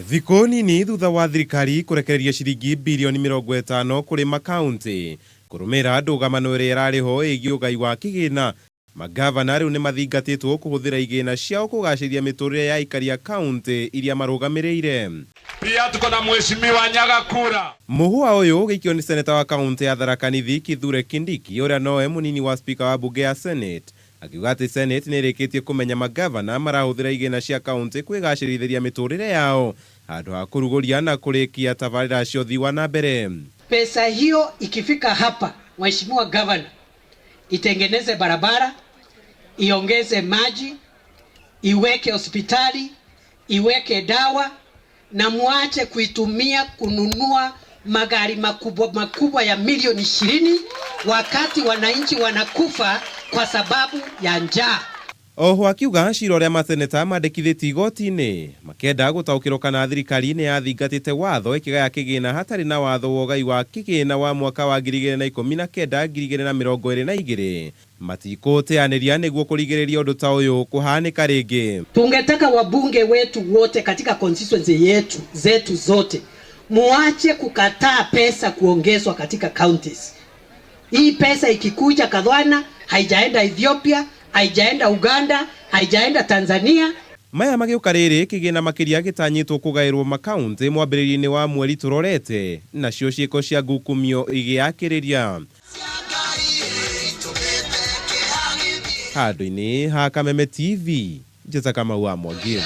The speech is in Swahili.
Thikũ nini thutha wa thirikari kũrekereria ciringi bilioni 50 kũrĩ makaunti kũrũmĩrĩra ndũgamano ĩrĩa ĩrarĩho ĩgiĩ ũgai wa kĩgĩna, magavana rĩu nĩ mathingatĩtwo kũhũthĩra igĩna ciao kũgacĩrithia mĩtũrĩre ya aikari a kaunti iria marũgamĩrĩire. Pia tuko na mheshimiwa Nyagakura. Mũhũa ũyũ ũgĩikio nĩ seneta wa kaunti ya Tharaka Nithi Kithure Kindiki ũrĩa nowe mũnini wa spika wa bunge ya Senate, akiuga atĩ Senate nĩ ĩrĩkĩtie kũmenya magavana marahũthĩra igĩna cia kaunti kwĩgacĩrithĩria mĩtũrĩre yao handũ ha kũrugũria na kũrĩkia tabarĩra cia ũthii wa na mbere. Pesa hiyo ikifika hapa, mheshimiwa governor, itengeneze barabara, iongeze maji, iweke hospitali, iweke dawa, na muache kuitumia kununua magari makubwa ya milioni 20 wakati wananchi wanakufa kwa sababu ya njaa. Oho akiuga cira ũrĩa maseneta mandĩkithĩtie igoti-inĩ makĩenda gũtaũkĩrwo kana thirikari nĩ yathingatĩte watho ĩkĩgaya kĩgĩna hatarĩ na watho wa ũgai wa kĩgĩna wa mwaka wa 2019-2022 matikũteanĩria nĩguo kũrigĩrĩria ũndũ ta ũyũ kũhanĩka rĩngĩ. Tungetaka wabunge wetu wote katika constituency zetu zote muache kukataa pesa kuongezwa katika counties. Hii pesa ikikuja Kadhwana haijaenda Ethiopia, haijaenda Uganda, haijaenda Tanzania. Maya magĩũka rĩrĩ kĩgĩna makĩria gĩtanyĩtwo kũgaĩrwo makaunti mwambĩrĩrio-inĩ wa mweri tũrorete, nacio ciĩko cia ngukumio igĩakĩrĩria. Handũ-inĩ ha Kameme TV, Njata Kamau wa Mwangi.